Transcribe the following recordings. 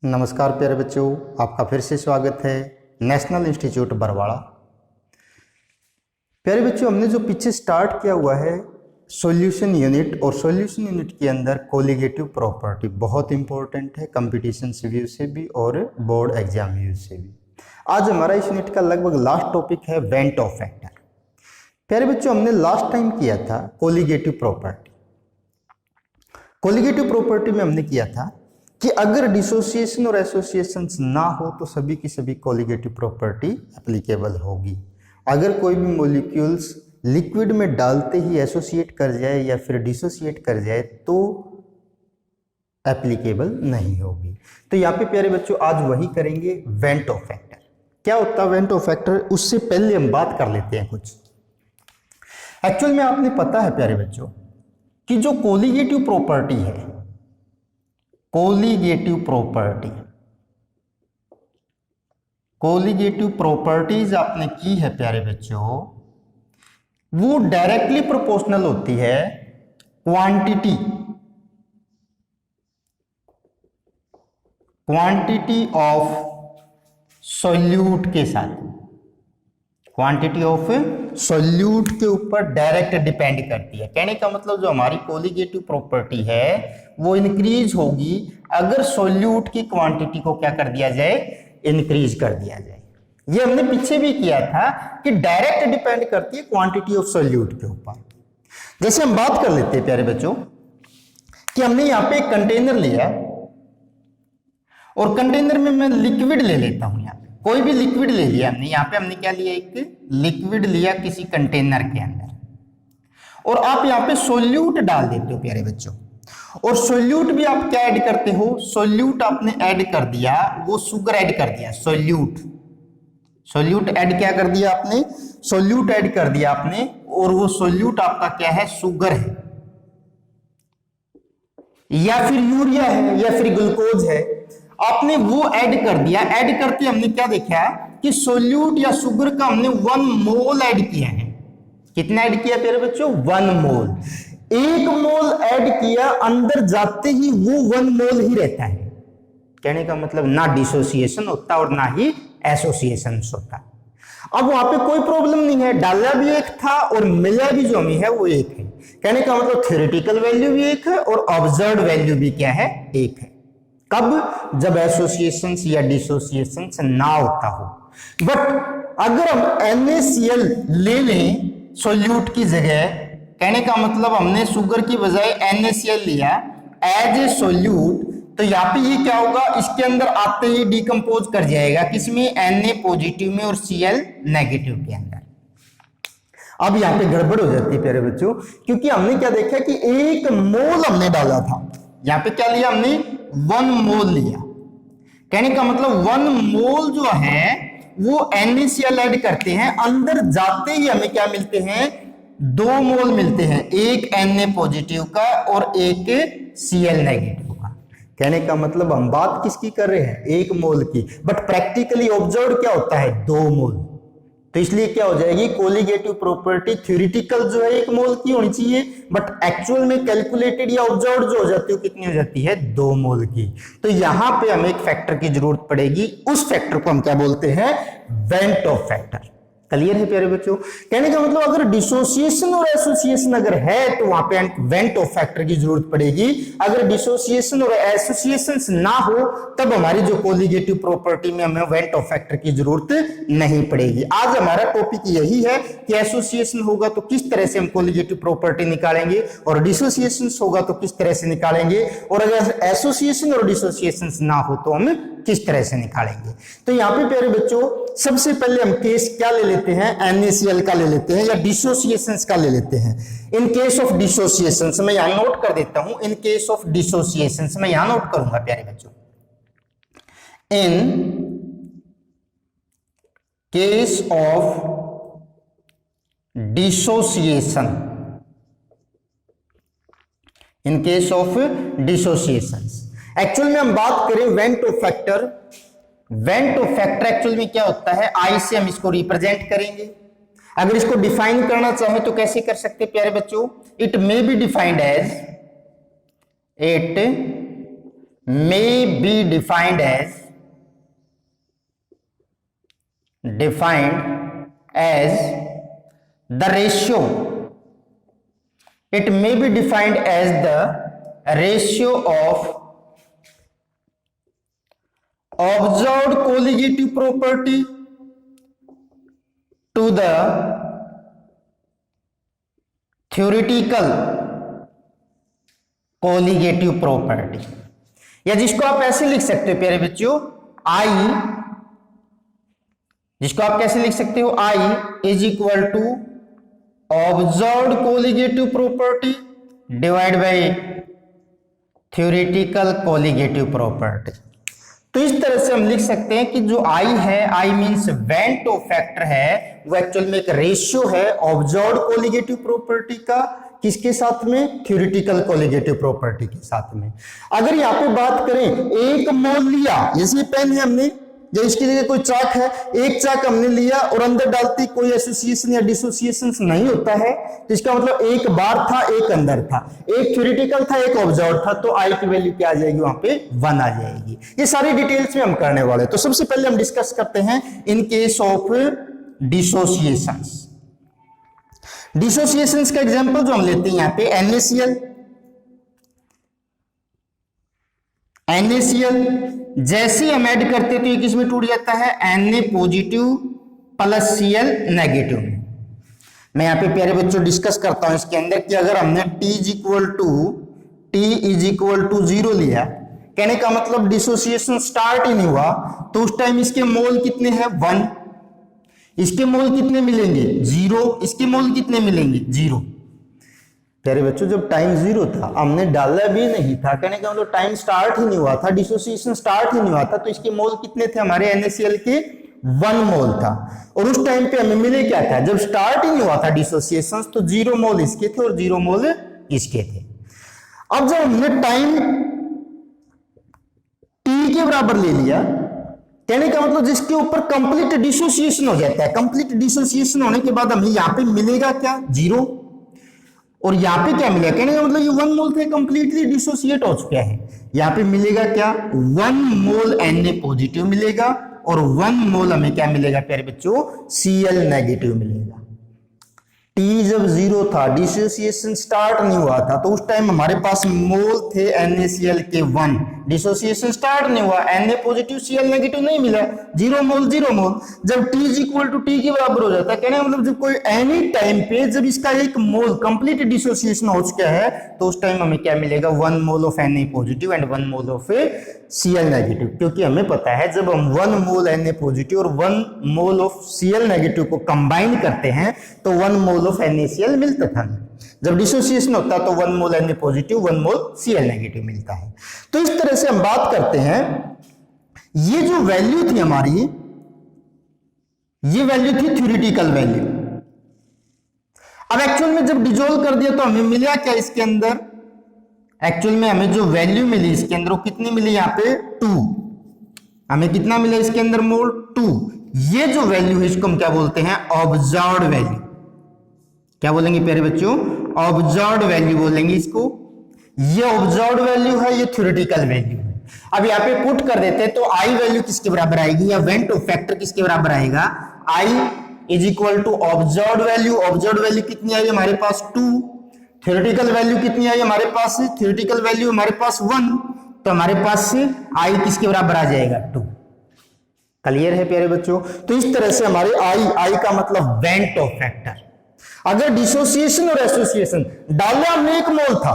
नमस्कार प्यारे बच्चों, आपका फिर से स्वागत है नेशनल इंस्टीट्यूट बरवाड़ा। प्यारे बच्चों, हमने जो पीछे स्टार्ट किया हुआ है सॉल्यूशन यूनिट, और सॉल्यूशन यूनिट के अंदर कोलिगेटिव प्रॉपर्टी बहुत इंपॉर्टेंट है कंपटीशन व्यू से भी और बोर्ड एग्जाम व्यू से भी। आज हमारा इस यूनिट का लगभग लास्ट टॉपिक है वेंट ऑफ फैक्टर। प्यारे बच्चों, हमने लास्ट टाइम किया था कोलिगेटिव प्रॉपर्टी। कोलिगेटिव प्रॉपर्टी में हमने किया था कि अगर डिसोसिएशन और एसोसिएशन ना हो तो सभी की सभी कोलिगेटिव प्रॉपर्टी एप्लीकेबल होगी। अगर कोई भी मॉलिक्यूल्स लिक्विड में डालते ही एसोसिएट कर जाए या फिर डिसोसिएट कर जाए तो एप्लीकेबल नहीं होगी। तो यहाँ पे प्यारे बच्चों आज वही करेंगे, वेंट ऑफ फैक्टर। क्या होता है वेंट ऑफ फैक्टर, उससे पहले हम बात कर लेते हैं कुछ। एक्चुअल में आपने पता है प्यारे बच्चों कि जो कोलिगेटिव प्रॉपर्टी है, कोलिगेटिव प्रॉपर्टीज आपने की है प्यारे बच्चों, वो डायरेक्टली प्रोपोर्शनल होती है क्वांटिटी ऑफ सॉल्यूट के साथ। क्वांटिटी ऑफ सॉल्यूट के ऊपर डायरेक्ट डिपेंड करती है। कहने का मतलब जो हमारी कोलिगेटिव प्रॉपर्टी है वो इंक्रीज होगी अगर सॉल्यूट की क्वांटिटी को क्या कर दिया जाए, इंक्रीज कर दिया जाए। ये हमने पीछे भी किया था कि डायरेक्ट डिपेंड करती है क्वांटिटी ऑफ सॉल्यूट के ऊपर। जैसे हम बात कर लेते हैं प्यारे बच्चों कि हमने यहां पे एक कंटेनर लिया और कंटेनर में मैं लिक्विड ले लेता हूं। यहां पे कोई भी लिक्विड ले लिया हमने, यहां पे हमने क्या लिया, एक लिक्विड लिया किसी कंटेनर के अंदर, और आप यहां पे सोल्यूट डाल देते हो प्यारे बच्चों। और सोल्यूट भी आप क्या ऐड करते हो, सोल्यूट आपने ऐड कर दिया, वो शुगर ऐड कर दिया, सोल्यूट ऐड क्या कर दिया आपने, सोल्यूट ऐड कर दिया आपने, और वो सोल्यूट आपका क्या है, शुगर है या फिर यूरिया है या फिर ग्लूकोज है, आपने वो ऐड कर दिया। ऐड करके हमने क्या देखा कि सोल्यूट या शुगर का हमने 1 मोल ऐड किया है। कितना ऐड किया प्यारे बच्चों, 1 मोल। 1 मोल ऐड किया, अंदर जाते ही वो 1 मोल ही रहता है। कहने का मतलब ना डिसोसिएशन होता और ना ही एसोसिएशन होता। अब वहां पे कोई प्रॉब्लम नहीं है, डाला भी एक था और मिला भी जो हमें है वो एक है। कहने का मतलब थ्योरेटिकल वैल्यू भी एक है और ऑब्जर्व्ड वैल्यू भी क्या है, एक है। कब, जब एसोसिएशन या डिसोसिएशन ना होता हो। बट अगर हम NaCl ले लें सोल्यूट की जगह, कहने का मतलब हमने शुगर की बजाय NaCl लिया एज ए सोल्यूट, तो यहाँ पे ये क्या होगा, इसके अंदर आते ही डिकम्पोज कर जाएगा, किसमें, Na पॉजिटिव में और Cl नेगेटिव के अंदर। अब यहाँ पे गड़बड़ हो जाती है प्यारे बच्चों, क्योंकि हमने क्या देखा कि 1 मोल हमने डाला था, यहाँ पे क्या लिया हमने, 1 मोल लिया। कहने का मतलब 1 मोल जो है वो NaCl ऐड करते हैं, अंदर जाते ही हमें क्या मिलते हैं, 2 मोल मिलते हैं, एक Na पॉजिटिव का और एक Cl नेगेटिव का। कहने का मतलब हम बात किसकी कर रहे हैं, 1 मोल की, बट प्रैक्टिकली ऑब्जर्व क्या होता है, 2 मोल। तो इसलिए क्या हो जाएगी, कोलिगेटिव प्रॉपर्टी थ्योरेटिकल जो है 1 मोल की होनी चाहिए, बट एक्चुअल में कैलकुलेटेड या ऑब्जर्व्ड जो हो जाती है कितनी हो जाती है, 2 मोल की। तो यहां पे हमें एक फैक्टर की जरूरत पड़ेगी, उस फैक्टर को हम क्या बोलते हैं, वेंट ऑफ फैक्टर। क्लियर है प्यारे बच्चों। कहने का मतलब अगर डिसोसिएशन और एसोसिएशन अगर है तो वहां पे वेंट ऑफ फैक्टर की जरूरत पड़ेगी। अगर डिसोसिएशन और एसोसिएशन ना हो तब हमारी जो कोलिगेटिव प्रॉपर्टी में हमें वेंट ऑफ फैक्टर की जरूरत नहीं पड़ेगी। आज हमारा टॉपिक यही है कि एसोसिएशन होगा तो किस तरह से हम कोलिगेटिव प्रॉपर्टी निकालेंगे और डिसोसिएशन होगा तो किस तरह से निकालेंगे, और अगर एसोसिएशन और डिसोसिएशन ना हो तो हम किस तरह से निकालेंगे। तो यहाँ पे प्यारे बच्चों सबसे पहले हम केस क्या ले लेते हैं, NaCl का ले लेते हैं या डिसोसिएशंस का ले लेते हैं। इन केस ऑफ डिसोसिएशंस मैं यहां नोट कर देता हूं, इन केस ऑफ डिसोसिएशंस मैं यहां नोट करूंगा प्यारे बच्चों, in case of dissociation, in case of dissociations. Actual में हम बात करें van't Hoff factor, van't Hoff factor actual में क्या होता है, I से हम इसको रिप्रेजेंट करेंगे। अगर इसको डिफाइन करना चाहे तो कैसे कर सकते हैं प्यारे बच्चों, it may be defined as, इट may be defined as the ratio. It may be defined as the ratio of observed colligative property to the theoretical colligative property, या जिसको आप ऐसे लिख सकते हो प्यारे बच्चों, I, जिसको आप कैसे लिख सकते हो, I is equal to observed colligative property divide by theoretical colligative property. तो इस तरह से हम लिख सकते हैं कि जो I है, I means when two factor है, वो एक्चुअल में एक रेशियो है ऑब्जर्व्ड कोलिगेटिव प्रॉपर्टी का, किसके साथ में, थ्योरेटिकल कोलिगेटिव प्रॉपर्टी के साथ में। अगर यहाँ पे बात करें, एक मोल लिया, जैसे पेन है हमने, जो इसकी जगह कोई चाक है, एक चाक हमने लिया और अंदर डालती कोई एसोसिएशन या डिसोसिएशन नहीं होता है, तो इसका मतलब एक बार था, एक अंदर था, एक थ्योरेटिकल था, एक ऑब्जर्व था, तो आई की वैल्यू क्या आ जाएगी, वहां पे 1 आ जाएगी। ये सारी डिटेल्स में हम करने वाले। तो सबसे पहले हम डिस्कस करते हैं इन केस ऑफ डिसोसिएशंस। डिसोसिएशंस का एग्जांपल जो हम लेते हैं यहाँ पे NaCl, जैसे हम ऐड करते तो ये किसमें टूट जाता है, Na positive plus Cl negative में। मैं यहाँ पे प्यारे बच्चों डिस्कस करता हूं इसके अंदर कि अगर हमने T इज इक्वल टू 0 लिया, कहने का मतलब डिसोसिएशन स्टार्ट ही नहीं हुआ, तो उस टाइम इसके मोल कितने हैं, 1, इसके मोल कितने मिलेंगे, 0, इसके मोल कितने मिलेंगे, 0। प्यारे बच्चों जब टाइम 0 था, हमने डाला भी नहीं था, कहने का मतलब टाइम स्टार्ट ही नहीं हुआ था, डिसोसिएशन स्टार्ट ही नहीं हुआ था, तो इसके मोल कितने थे हमारे NaCl के, 1 मोल था। और उस टाइम पे हमें मिले क्या था, जब स्टार्ट ही नहीं हुआ था डिसोसिएशन, तो 0 मोल इसके थे और 0 मोल इसके थे। अब जब हमने टाइम t के बराबर ले लिया, कहने का मतलब जिसके ऊपर कंप्लीट डिसोसिएशन हो जाता है, कंप्लीट डिसोसिएशन होने के बाद हमें यहाँ पे मिलेगा क्या, 0, और यहाँ पे क्या मिलेगा, कहने का मतलब ये 1 मोल थे कंप्लीटली डिसोसिएट हो चुका है, यहाँ पे मिलेगा क्या, 1 मोल Na पॉजिटिव मिलेगा और 1 मोल हमें क्या मिलेगा प्यारे बच्चों, Cl नेगेटिव मिलेगा। T जब 0 था, डिसोसिएशन स्टार्ट नहीं हुआ था, तो उस टाइम हमारे पास मोल थे NaCl के 1, डिसोसिएशन स्टार्ट नहीं हुआ, Na पॉजिटिव Cl नेगेटिव नहीं मिला, 0 मोल 0 मोल। जब T is equal to T के बराबर हो जाता है, कहने का मतलब जब कोई एनी टाइम पे जब इसका एक मोल कंप्लीट डिसोसिएशन हो चुका है, तो उस टाइम हमें क्या मिलेगा, 1 mole of Na positive and 1 mole of Cl negative, क्योंकि हमें पता है जब हम 1 मोल Na पॉजिटिव और 1 मोल ऑफ Cl नेगेटिव को कंबाइन करते हैं तो 1 मोल ऑफ NaCl मिलता था। जब डिसोसिएशन होता है तो 1 मोल Na पॉजिटिव 1 मोल Cl नेगेटिव मिलता है। तो इस तरह से हम बात करते हैं, ये जो वैल्यू थी हमारी, ये वैल्यू थी थ्योरेटिकल वैल्यू। अब एक्चुअल में जब डिसॉल्व कर दिया तो हमें मिला क्या इसके अंदर, एक्चुअल में हमें जो वैल्यू मिली इसके अंदर वो कितनी मिली, यहाँ पे 2, हमें कितना मिला इसके अंदर, मोल 2। ये जो वैल्यू है इसको हम क्या बोलते हैं, ऑब्जर्व्ड वैल्यू। क्या बोलेंगे प्यारे बच्चों, ऑब्जर्व्ड वैल्यू बोलेंगे इसको। ये ऑब्जर्व्ड वैल्यू है, ये थ्योरेटिकल वैल्यू है। अब यहाँ पे पुट कर देते हैं तो आई वैल्यू किसके बराबर आएगी, या वेंट फैक्टर किसके बराबर आएगा, I is equal to observed value. Observed value कितनी आई हमारे पास, 2। थ्योरेटिकल वैल्यू कितनी आई हमारे पास, थ्योरेटिकल वैल्यू हमारे पास 1, तो हमारे पास से आई किसके बराबर आ जाएगा, 2। क्लियर है प्यारे बच्चों। तो इस तरह से हमारे आई का मतलब वेंट ऑफ फैक्टर। अगर डिसोसिएशन और एसोसिएशन डाला हमने 1 मोल था,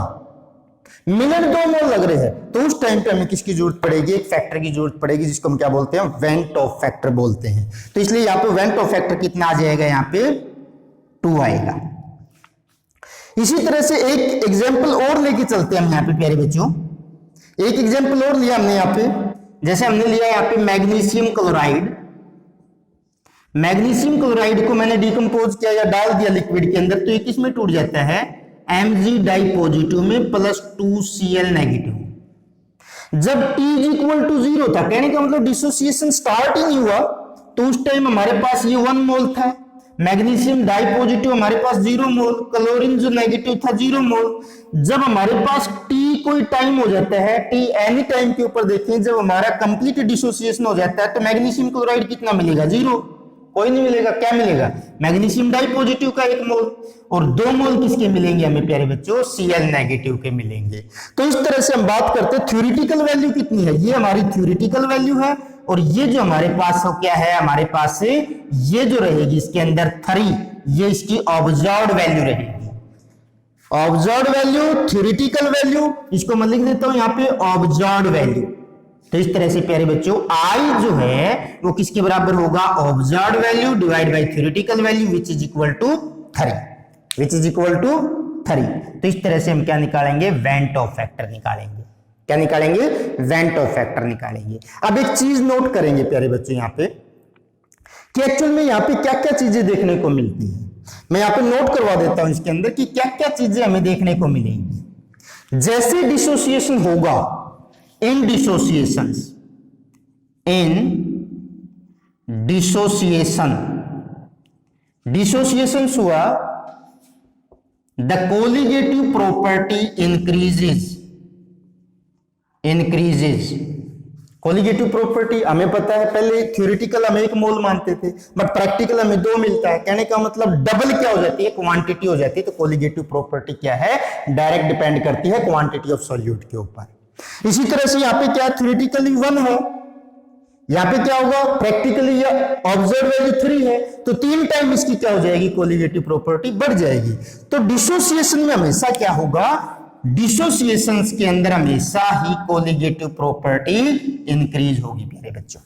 मिनट 2 मोल लग रहे हैं, तो उस टाइम पे हमें किसकी जरूरत पड़ेगी, एक फैक्टर की जरूरत पड़ेगी, जिसको हम क्या बोलते हैं, वेंट ऑफ फैक्टर बोलते हैं। तो इसलिए यहाँ पे वेंट ऑफ फैक्टर कितना आ जाएगा, यहाँ पे 2 आएगा। इसी तरह से एक एग्जाम्पल और लेके चलते हैं हम यहाँ पे प्यारे बच्चों। एक एग्जाम्पल और लिया हमने यहाँ पे, जैसे हमने लिया यहाँ पे मैग्नीशियम क्लोराइड। मैग्नीशियम क्लोराइड को मैंने डिकम्पोज किया या डाल दिया लिक्विड के अंदर, तो ये किस में टूट जाता है, Mg डाई पॉजिटिव में प्लस 2Cl नेगेटिव। जब T इज इक्वल टू 0 था, कहने का मतलब डिसोसिएशन स्टार्ट ही नहीं हुआ, तो उस टाइम हमारे पास ये 1 मोल था, मैग्नीशियम डाई पॉजिटिव हमारे पास 0 मोल, क्लोरीन जो नेगेटिव था 0 मोल। जब हमारे पास T कोई टाइम हो जाता है, टी एनी टाइम के ऊपर देखें, जब हमारा कंप्लीट डिसोसिएशन हो जाता है तो मैग्नीशियम क्लोराइड कितना मिलेगा? 0, कोई नहीं मिलेगा। क्या मिलेगा? मैग्नीशियम डाई पॉजिटिव का 1 मोल, और 2 मोल किसके मिलेंगे हमें प्यारे बच्चों? Cl नेगेटिव के मिलेंगे। तो इस तरह से हम बात करते हैं थ्योरेटिकल वैल्यू कितनी है, ये हमारी थ्योरेटिकल वैल्यू है, और ये जो हमारे पास हो क्या है, हमारे पास से ये जो रहेगी इसके अंदर 3, ये इसकी ऑब्जर्व्ड वैल्यू रहेगी। ऑब्जर्व्ड वैल्यू, थ्योरेटिकल वैल्यू, इसको मैं लिख देता हूं यहाँ पे ऑब्जर्व्ड वैल्यू। तो इस तरह से प्यारे बच्चों I जो है वो किसके बराबर होगा? Observed value divide by theoretical value which is equal to 3, which is equal to 3। तो इस तरह से हम क्या निकालेंगे? वेंट ऑफ फैक्टर निकालेंगे। क्या निकालेंगे? वेंट ऑफ फैक्टर निकालेंगे। अब एक चीज नोट करेंगे प्यारे बच्चों यहाँ पे कि एक्चुअल में यहाँ पे क्या क्या चीजें देखने को मिलती है। मैं यहाँ पे नोट करवा देता हूं इसके अंदर कि क्या क्या चीजें हमें देखने को मिलेंगी। जैसे डिसोसिएशन होगा, इन डिसोसिएशन हुआ, the colligative property increases. Colligative property हमें पता है, पहले थ्योरेटिकल हम 1 मोल मानते थे, बट प्रैक्टिकल हमें 2 मिलता है। कहने का मतलब डबल क्या हो जाती है? क्वांटिटी हो जाती है। तो कोलिगेटिव प्रॉपर्टी क्या है? डायरेक्ट डिपेंड करती है क्वांटिटी ऑफ सॉल्यूट के ऊपर। इसी तरह से यहाँ पे क्या थ्योरेटिकली 1 है, यहाँ पे क्या होगा? प्रैक्टिकली ऑब्जर्व वैल्यू 3 है, तो 3 टाइम इसकी क्या हो जाएगी? कोलिगेटिव प्रॉपर्टी बढ़ जाएगी। तो डिसोसिएशन में हमेशा क्या होगा? डिसोसिएशंस के अंदर हमेशा ही कोलिगेटिव प्रॉपर्टी इंक्रीज होगी प्यारे बच्चों।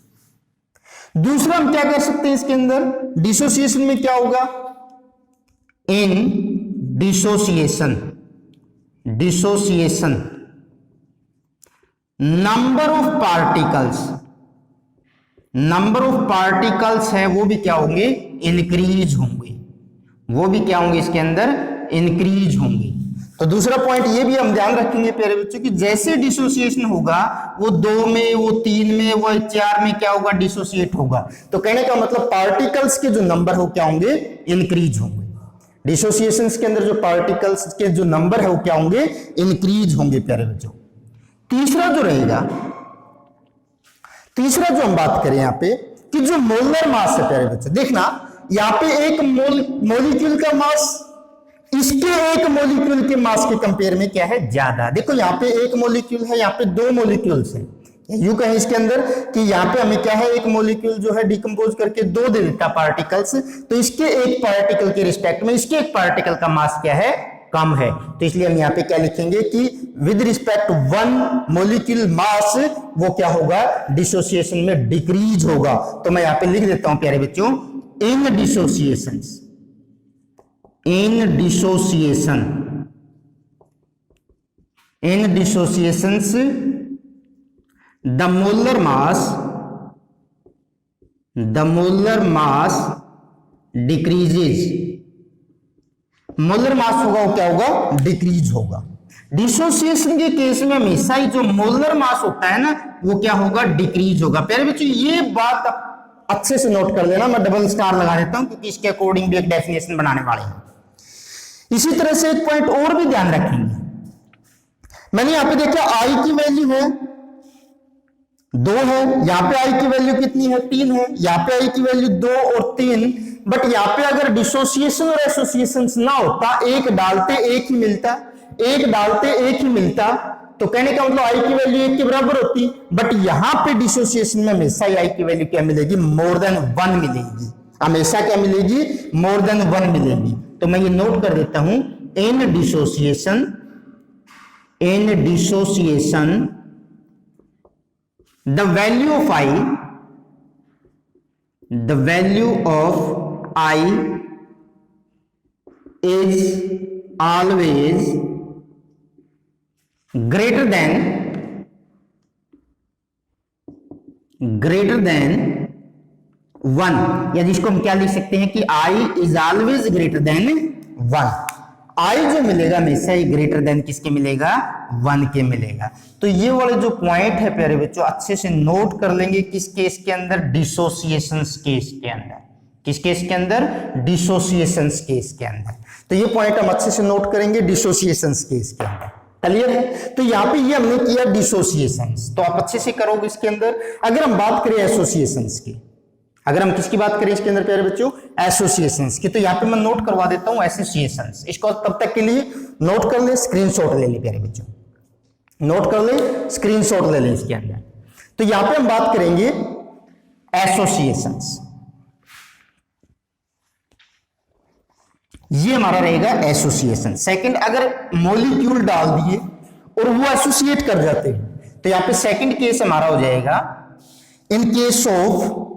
दूसरा हम क्या कर सकते हैं इसके अंदर? डिसोसिएशन में क्या होगा? इन डिसोसिएशन नंबर ऑफ पार्टिकल्स है वो भी क्या होंगे? इंक्रीज होंगे। वो भी क्या होंगे? इसके अंदर इंक्रीज होंगे। तो दूसरा पॉइंट ये भी हम ध्यान रखेंगे प्यारे बच्चों कि जैसे डिसोसिएशन होगा वो 2 में, वो 3 में, वो 4 में क्या होगा? डिसोसिएट होगा। तो कहने का मतलब पार्टिकल्स के जो नंबर हो क्या होंगे? इंक्रीज होंगे। डिसोसिएशंस के अंदर जो पार्टिकल्स के जो नंबर है वो क्या होंगे? इंक्रीज होंगे प्यारे बच्चों। तीसरा जो रहेगा, तीसरा जो हम बात करें यहाँ पे कि जो मोलर मास है प्यारे बच्चों, देखना यहाँ पे एक मोलिक्यूल का मास इसके एक मोलिक्यूल के मास के कंपेयर में क्या है? ज्यादा। देखो यहाँ पे एक मोलिक्यूल है, यहाँ पे 2 मोलिक्यूल्स हैं। यू कहें इसके अंदर कि यहाँ पे हमें क्या है? एक मोलिक्यूल जो है डिकम्पोज करके 2 दे देता पार्टिकल्स, तो इसके एक पार्टिकल के रिस्पेक्ट में इसके एक पार्टिकल का मास क्या है? कम है। तो इसलिए हम यहाँ पे क्या लिखेंगे कि विद रिस्पेक्ट 1 मोलिक्यूल मास वो क्या होगा? डिसोसिएशन में डिक्रीज होगा। तो मैं यहाँ पे लिख देता हूं प्यारे बच्चों, in dissociations the molar mass decreases. Molar mass होगा वो क्या होगा? डिक्रीज होगा। डिसोसिएशन के केस में हमेशा ही जो मोलर मास होता है ना वो क्या होगा? डिक्रीज होगा। प्यारे बच्चों ये बात अच्छे से नोट कर लेना, मैं डबल स्टार लगा देता हूं क्योंकि इसके अकॉर्डिंग भी एक डेफिनेशन बनाने वाले हैं। इसी तरह से एक पॉइंट और भी ध्यान रखेंगे, मैंने यहां पे देखा आई की वैल्यू है 2 है, यहां पे आई की वैल्यू कितनी है? 3 है, यहां पे आई की वैल्यू 2 और 3, बट यहां पे अगर डिसोसिएशन और एसोसिएशन ना होता, एक डालते एक ही मिलता, एक डालते एक ही मिलता, तो कहने का मतलब आई की वैल्यू 1 के बराबर होती, बट यहां पे डिसोसिएशन में हमेशा आई की वैल्यू क्या मिलेगी? मोर देन 1 मिलेगी। हमेशा क्या मिलेगी? मोर देन 1 मिलेगी। तो मैं ये नोट कर देता हूं, in dissociation the value of I is always greater than 1, या जिसको हम क्या लिख सकते हैं कि I is always greater than 1। I जो मिलेगा हमेशा ही ग्रेटर देन किसके मिलेगा? 1 के मिलेगा। तो ये वाले जो पॉइंट है प्यारे बच्चों अच्छे से नोट कर लेंगे किस केस के अंदर? डिसोसिएशंस केस के अंदर। किस केस के अंदर? डिसोसिएशंस केस के अंदर। तो ये पॉइंट हम अच्छे से नोट करेंगे डिसोसिएशंस केस के अंदर। क्लियर है। तो यहाँ पे ये हमने किया डिसोसिएशंस, तो आप अच्छे से करोगे इसके अंदर। अगर हम बात करें एसोसिएशंस की, अगर हम किसकी बात करें इसके अंदर प्यारे बच्चों, एसोसिएशंस की, तो यहाँ पे मैं नोट करवा देता हूं एसोसिएशंस। इसको तब तक के लिए नोट कर ले, स्क्रीनशॉट ले ले प्यारे बच्चों, नोट कर ले, स्क्रीनशॉट ले ले इसके अंदर। तो यहाँ पे हम बात करेंगे एसोसिएशंस, ये हमारा रहेगा एसोसिएशन। सेकंड, अगर मॉलिक्यूल डाल दिए और वो एसोसिएट कर जाते हैं, तो यहां पे सेकंड केस हमारा हो जाएगा इन case of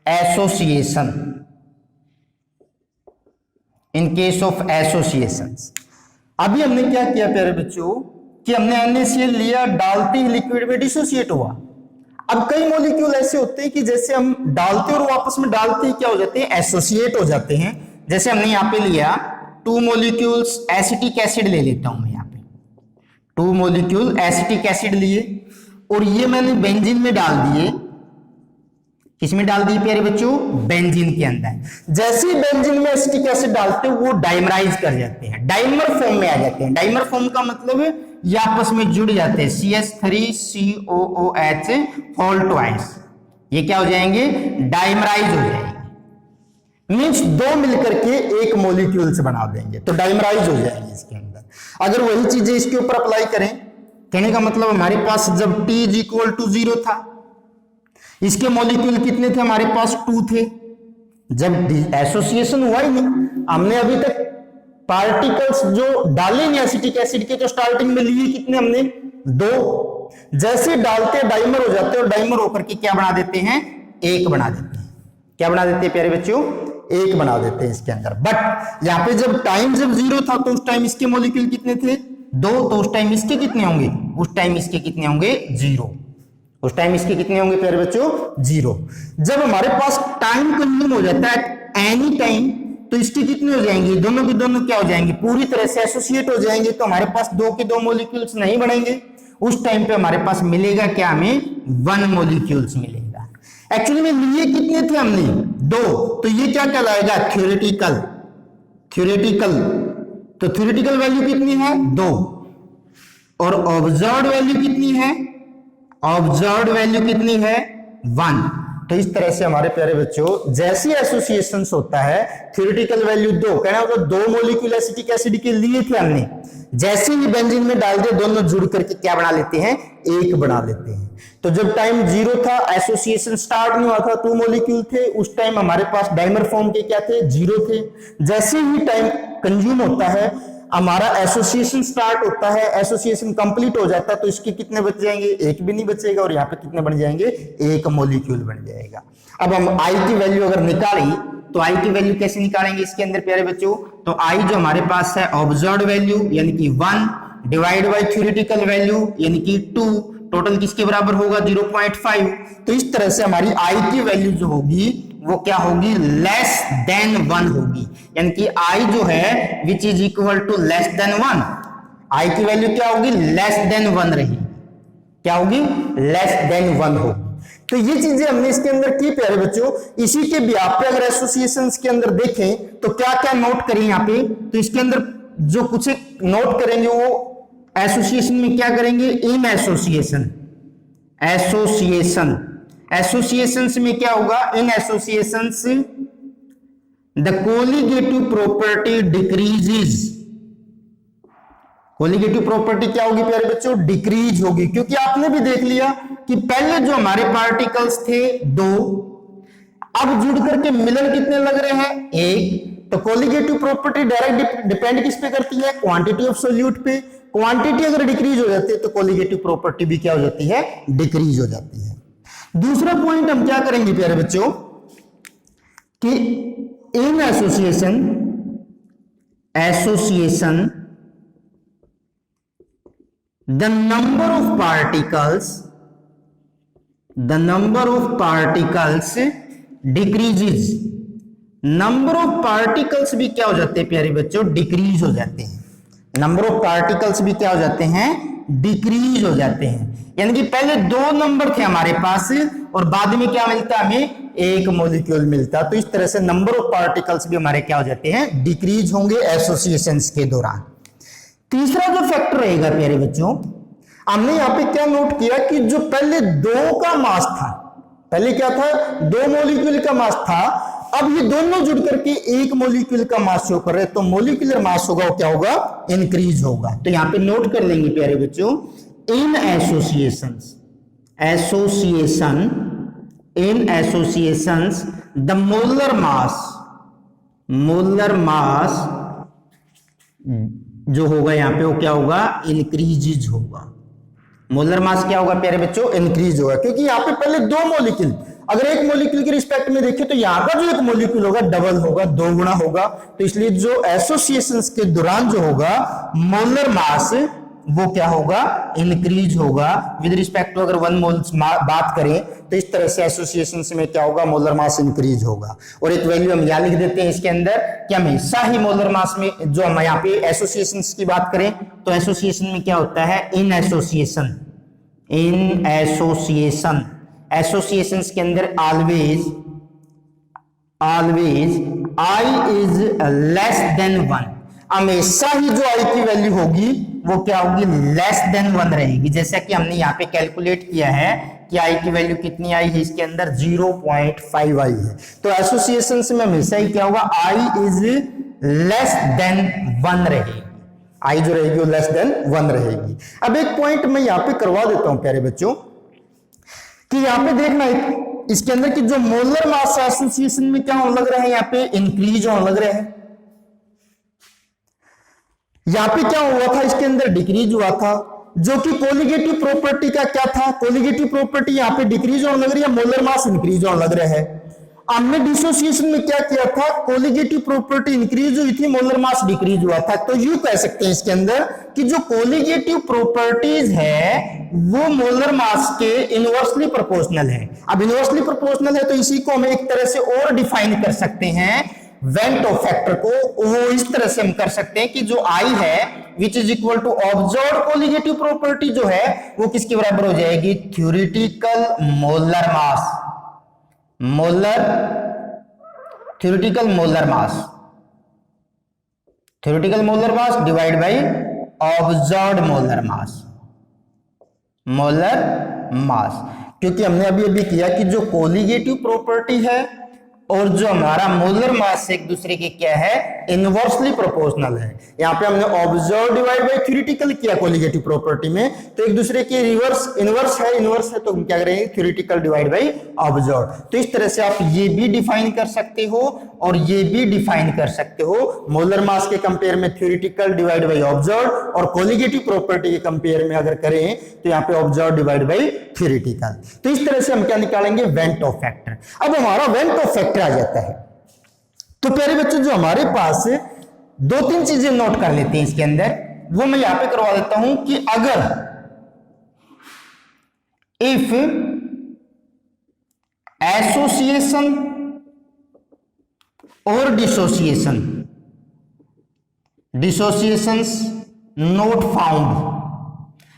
association, in case of associations. अभी हमने क्या किया प्यारे बच्चों कि हमने NaCl लिया, डालते ही लिक्विड में डिसोसिएट हुआ। अब कई मॉलिक्यूल ऐसे होते हैं कि जैसे हम डालते और वापस में डालते ही क्या हो जाते हैं, एसोसिएट हो जाते हैं। जैसे हमने यहां पे लिया 2 मॉलिक्यूल्स एसिटिक एसिड ले लेता हूं मैं, यहां पे 2 मॉलिक्यूल एसिटिक एसिड लिए और ये मैंने बेंजीन में डाल दिए। किसमें डाल दिए प्यारे बच्चों, बेंजीन के अंदर। जैसे ही बेंजीन में एसिटिक एसिड डालते हैं वो डाइमराइज कर जाते हैं, डाइमर फॉर्म में आ जाते हैं। डाइमर फॉर्म का मतलब है ये आपस में जुड़ जाते हैं, CH3COOH होल ट्वाइस, ये क्या हो जाएंगे, डाइमराइज हो जाएंगे। मींस 2 मिलकर के एक मॉलिक्यूल से बना देंगे, तो डाइमराइज हो जाएंगे इसके अंदर। अगर वही चीजें इसके ऊपर अप्लाई करें, कहने का मतलब हमारे पास जब T = 0 था, इसके मॉलिक्यूल कितने थे, हमारे पास 2 थे। जब एसोसिएशन हुआ ही नहीं, हमने अभी तक पार्टिकल्स जो डाले नहीं एसिटिक एसिड के, तो स्टार्टिंग में लिए कितने हमने, 2। जैसे डालते डाइमर हो जाते हैं और डाइमर होकर के क्या बना देते हैं, 1 बना देते हैं। क्या बना देते हैं प्यारे बच्चों, 1 बना देते हैं इसके अंदर। बट यहाँ पे जब टाइम 0 था तो उस टाइम इसके मॉलिक्यूल कितने थे, 2, तो उस टाइम इसके कितने होंगे, उस टाइम इसके कितने होंगे, 0। उस टाइम इसके कितने होंगे प्यारे बच्चों, 0। जब हमारे पास टाइम कंज्यूम हो जाता है एनी टाइम, तो इसके कितने हो जाएंगे, दोनों के दोनों क्या हो जाएंगे, पूरी तरह से एसोसिएट हो जाएंगे। तो हमारे पास 2 के 2 मॉलिक्यूल्स नहीं बनेंगे। उस टाइम पे हमारे पास मिलेगा क्या, हमें 1 मॉलिक्यूल्स मिलेगा। एक्चुअली में लिए कितने थे हमने, 2, तो ये क्या कहलाएगा, थ्योरेटिकल। तो थ्योरेटिकल वैल्यू कितनी है, 2, और ऑब्जर्व्ड वैल्यू कितनी है, ऑब्जर्व्ड वैल्यू कितनी है, 1। तो इस तरह से हमारे प्यारे बच्चों जैसे एसोसिएशंस होता है, थ्योरेटिकल वैल्यू 2, कहना होगा 2 मॉलिक्यूल एसिटिक एसिड के लिए थे हमने, जैसे ही बेंजीन में डाल दिए दोनों जुड़ करके क्या बना लेते हैं, 1 बना लेते हैं। तो जब टाइम 0 था, एसोसिएशन स्टार्ट नहीं हुआ था, 2 मॉलिक्यूल थे, उस टाइम हमारे पास डाइमर फॉर्म के क्या थे, 0 थे। जैसे ही टाइम कंज्यूम होता है, हमारा एसोसिएशन स्टार्ट होता है, एसोसिएशन कंप्लीट हो जाता है, तो इसके कितने बच जाएंगे, 1 भी नहीं बचेगा, और यहाँ पे कितने बन जाएंगे, 1 मॉलिक्यूल बन जाएगा। अब हम I की वैल्यू अगर निकालें, तो I की वैल्यू कैसे निकालेंगे इसके अंदर प्यारे बच्चों, तो I जो हमारे पास है ऑब्जर्व्ड वैल्यू यानी कि 1 डिवाइड बाय थ्योरेटिकल वैल्यू यानी कि 2, टोटल किसके बराबर होगा, 0.5। तो इस तरह से हमारी I की वैल्यू जो होगी वो क्या होगी, लेस देन 1 होगी, यानी कि I जो है which is equal to less than 1, I की वैल्यू क्या होगी, लेस देन 1 रहेगी। क्या होगी, लेस देन 1 होगी। तो ये चीजें हमने इसके अंदर की प्यारे बच्चों। इसी के ब्याह पे अगर एसोसिएशंस के अंदर देखें तो क्या क्या नोट करें यहाँ पे, तो इसके अंदर जो कुछ नोट करेंगे वो एसोसिएशन में क्या करेंगे, इन एसोसिएशंस में क्या होगा, in associations the colligative property decreases. Colligative property क्या होगी प्यारे बच्चों, डिक्रीज होगी, क्योंकि आपने भी देख लिया कि पहले जो हमारे पार्टिकल्स थे 2, अब जुड़ करके मिलन कितने लग रहे हैं, 1। तो कोलिगेटिव प्रॉपर्टी डायरेक्ट डिपेंड किस पे करती है, क्वांटिटी ऑफ सोल्यूट पे। क्वांटिटी अगर डिक्रीज हो जाती है तो कोलिगेटिव प्रॉपर्टी भी क्या हो जाती है, डिक्रीज हो जाती है। दूसरा पॉइंट हम क्या करेंगे प्यारे बच्चों कि in association the number of particles decreases. Number of particles भी क्या हो जाते हैं प्यारे बच्चों, डिक्रीज हो जाते हैं। नंबर ऑफ पार्टिकल्स भी क्या हो जाते हैं, डिक्रीज हो जाते हैं। यानी कि पहले 2 नंबर थे हमारे पास और बाद में क्या मिलता है हमें, एक मॉलिक्यूल मिलता। तो इस तरह से नंबर ऑफ पार्टिकल्स भी हमारे क्या हो जाते हैं, डिक्रीज होंगे एसोसिएशंस के दौरान। तीसरा जो फैक्टर रहेगा प्यारे बच्चों, हमने यहाँ पे क्या नोट किया कि जो पहले दो का मास था, पहले क्या था, दो मॉलिक्यूल का मास था, अब ये दोनों जुड़ करके एक मॉलिक्यूल का मास शो कर रहे हैं, तो मॉलिक्यूलर मास होगा वो क्या होगा, इंक्रीज होगा। तो यहां पे नोट कर लेंगे प्यारे बच्चों, in associations, in associations the molar mass जो होगा यहां पे वो क्या होगा, इंक्रीज होगा। मोलर मास क्या होगा प्यारे बच्चों, इंक्रीज होगा, क्योंकि यहां पे पहले दो मॉलिक्यूल, अगर एक मॉलिक्यूल के रिस्पेक्ट में देखें तो यहां का जो एक मॉलिक्यूल होगा डबल होगा, दो गुना होगा। तो इसलिए जो एसोसिएशंस के दौरान जो होगा मोलर मास वो क्या होगा, इंक्रीज होगा विद रिस्पेक्ट टू, अगर वन मोल बात करें तो इस तरह से एसोसिएशंस में क्या होगा, मोलर मास इंक्रीज होगा। और एक वैल्यू हम यहां लिख देते हैं इसके अंदर कि हमेशा ही मोलर मास में, जो हम यहाँ पे एसोसिएशंस की बात करें तो एसोसिएशन में क्या होता है, इन एसोसिएशंस के अंदर always I is less than 1, हमेशा ही जो आई की वैल्यू होगी वो क्या होगी, लेस देन 1 रहेगी। जैसा कि हमने यहाँ पे कैलकुलेट किया है कि आई की वैल्यू कितनी आई है, इसके अंदर 0.5 आई है। तो एसोसिएशंस में हमेशा ही क्या होगा, आई इज लेस देन 1 रहेगी, आई जो रहेगी वो लेस देन 1 रहेगी। अब एक पॉइंट मैं यहां पे करवा देता हूं प्यारे बच्चों, कि यहां पे देखना इसके अंदर कि जो मोलर मास एसोसिएशन में क्या होने लग रहा है, यहां पे इंक्रीज होने लग रहा है। यहां पे क्या हुआ था, इसके अंदर डिक्रीज हुआ था, जो कि कोलिगेटिव प्रॉपर्टी का क्या था, कोलिगेटिव प्रॉपर्टी यहां पे डिक्रीज होने लग रही है, मोलर मास इंक्रीज होने लग रहा है। हमने डिसोसिएशन में क्या किया था, कोलिगेटिव प्रॉपर्टी इंक्रीज हुई थी, मोलर मास डिक्रीज हुआ था। तो यूं कह सकते हैं इसके अंदर कि जो कोलिगेटिव प्रॉपर्टीज है वो मोलर मास के इनवर्सली प्रोपोर्शनल है। अब इनवर्सली प्रोपोर्शनल है तो इसी को हम एक तरह से और डिफाइन कर सकते हैं, वेंट ऑफ फैक्टर को वो इस तरह से हम कर सकते हैं कि जो आई है which is equal to observed colligative property जो है वो किसके बराबर हो जाएगी, theoretical molar mass, theoretical molar mass divide by observed molar mass. क्योंकि हमने अभी किया कि जो कोलिगेटिव प्रॉपर्टी है और जो हमारा मोलर मास एक दूसरे के क्या है, इनवर्सली प्रोपोर्शनल है। यहां पे हमने ऑब्जर्व डिवाइड बाय थ्योरेटिकल किया कोलिगेटिव प्रॉपर्टी में, तो एक दूसरे के इनवर्स है तो हम क्या करेंगे, थ्योरेटिकल डिवाइड बाय ऑब्जर्व। तो इस तरह से आप ये भी डिफाइन कर सकते हो और ये भी डिफाइन कर सकते हो, मोलर मास के कंपेयर में थ्योरेटिकल डिवाइड बाय ऑब्जर्व, और कोलिगेटिव प्रॉपर्टी के कंपेयर में अगर करें तो यहाँ पे ऑब्जर्व डिवाइड बाय थ्योरेटिकल। तो इस तरह से हम क्या निकालेंगे, वेंट ऑफ फैक्टर। अब हमारा वेंट ऑफ फैक्टर आ जाता है। तो प्यारे बच्चों जो हमारे पास 2-3 चीजें नोट कर लेते हैं इसके अंदर, वो मैं यहां पे करवा देता हूं कि अगर इफ एसोसिएशन और डिसोसिएशंस नोट फाउंड,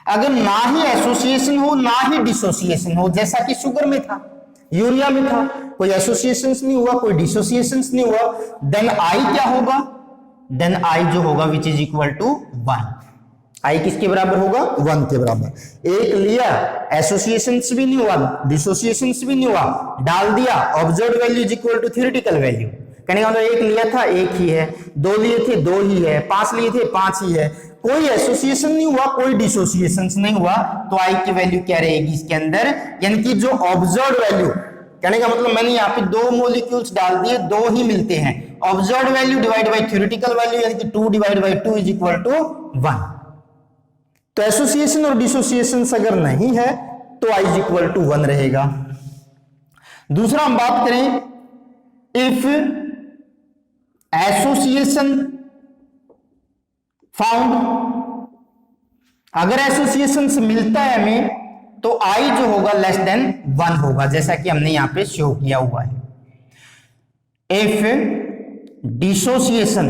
अगर ना ही एसोसिएशन हो ना ही डिसोसिएशन हो, जैसा कि शुगर में था, यूरिया में था, कोई एसोसिएशंस नहीं हुआ, कोई डिसोसिएशंस नहीं हुआ, देन आई क्या होगा, देन आई जो होगा विच इज इक्वल टू 1। आई किसके बराबर होगा, 1 के बराबर। एक लिया, एसोसिएशंस भी नहीं हुआ, डिसोसिएशंस भी नहीं हुआ, डाल दिया, observed value is equal to theoretical value. कहने का मतलब एक लिया था एक ही है, 2 लिए थे 2 ही है, 5 लिए थे 5 ही है, कोई एसोसिएशन नहीं हुआ, कोई डिसोसिएशन नहीं हुआ, तो आई की वैल्यू क्या रहेगी इसके अंदर, यानी कि जो ऑब्जर्व्ड वैल्यू, कहने का मतलब मैंने यहाँ पे 2 मॉलिक्यूल्स डाल दिए, 2 ही मिलते हैं, observed value divide by theoretical value यानी कि 2 divide by 2 is equal to 1। तो एसोसिएशन और डिसोसिएशन अगर नहीं है तो आई इज इक्वल टू 1 रहेगा। दूसरा हम बात करें, इफ एसोसिएशन फाउंड, अगर एसोसिएशन से मिलता है हमें तो आई जो होगा लेस देन 1 होगा, जैसा कि हमने यहां पे शो किया हुआ है। इफ डिसोसिएशन,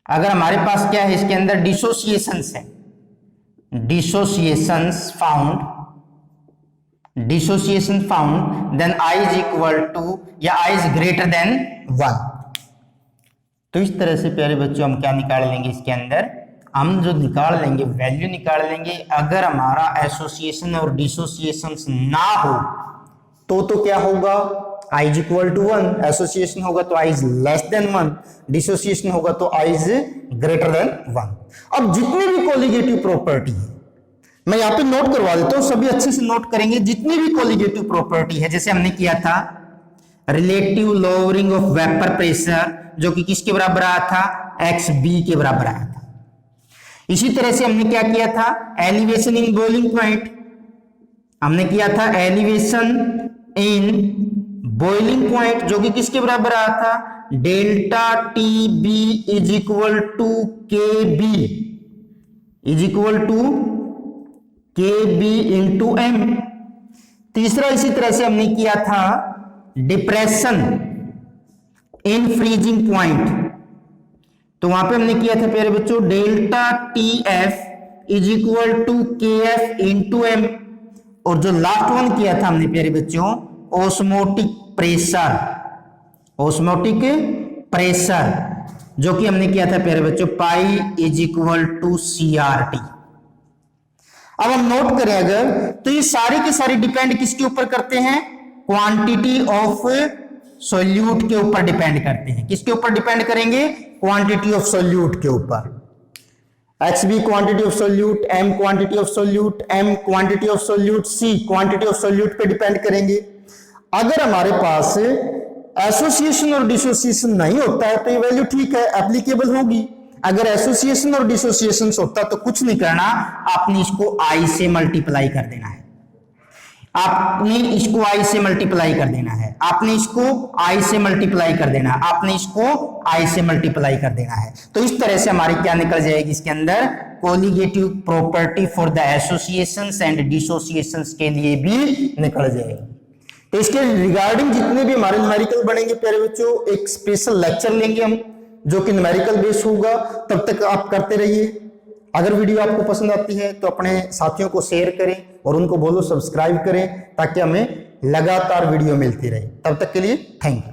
अगर हमारे पास क्या है इसके अंदर डिसोसिएशंस है, dissociations found dissociation found then i is equal to या i इज ग्रेटर देन 1। तो इस तरह से प्यारे बच्चों हम क्या निकाल लेंगे, इसके अंदर हम जो निकाल लेंगे वैल्यू निकाल लेंगे। अगर हमारा एसोसिएशन और डिसोसिएशन ना हो तो क्या होगा, i is equal to 1, association होगा तो i is less than 1, dissociation होगा तो i इज ग्रेटर देन 1। अब जितनी भी कोलिगेटिव प्रॉपर्टी है मैं यहाँ पे नोट करवा देता हूं, सभी अच्छे से नोट करेंगे। जितनी भी कोलिगेटिव प्रॉपर्टी है, जैसे हमने किया था relative lowering of vapour pressure, जो कि किसके बराबर आया था, XB के बराबर आया था। इसी तरह से हमने क्या किया था, एलिवेशन इन बॉइलिंग पॉइंट, हमने किया था एलिवेशन इन बॉइलिंग पॉइंट, जो कि किसके बराबर आया था, delta TB is equal to KB is equal to KB into M। तीसरा इसी तरह से हमने किया था डिप्रेशन इन फ्रीजिंग पॉइंट, तो वहां पे हमने किया था प्यारे बच्चों delta TF is equal to KF into M। और जो लास्ट वन किया था हमने प्यारे बच्चों ऑस्मोटिक प्रेशर, ऑस्मोटिक प्रेशर, जो कि हमने किया था प्यारे बच्चों pi is equal to CRT। अब हम नोट करें अगर, तो ये सारे के सारे डिपेंड किसके ऊपर करते हैं, क्वांटिटी ऑफ सोल्यूट के ऊपर डिपेंड करते हैं। किसके ऊपर डिपेंड करेंगे, क्वांटिटी ऑफ सोल्यूट के ऊपर। XB quantity of solute, M quantity of solute, M quantity of solute, C quantity of solute पे डिपेंड करेंगे। अगर हमारे पास एसोसिएशन और डिसोसिएशन नहीं होता है तो ये वैल्यू ठीक है, एप्लीकेबल होगी। अगर एसोसिएशन और डिसोसिएशन होता तो कुछ नहीं करना, आपने इसको I से मल्टीप्लाई कर देना है, आपने इसको I से मल्टीप्लाई कर देना है, आपने इसको I से मल्टीप्लाई कर देना है, आपने इसको I से मल्टीप्लाई कर देना है। तो इस तरह से हमारी क्या निकल जाएगी, इसके अंदर colligative property for the associations and dissociations के लिए भी निकल जाएगी। तो इसके रिगार्डिंग जितने भी हमारे न्यूमेरिकल बनेंगे प्यारे बच्चों, एक स्पेशल लेक्चर लेंगे हम जो कि न्यूमेरिकल बेस होगा। तब तक आप करते रहिए। अगर वीडियो आपको पसंद आती है तो अपने साथियों को शेयर करें और उनको बोलो सब्सक्राइब करें, ताकि हमें लगातार वीडियो मिलती रहे। तब तक के लिए थैंक यू।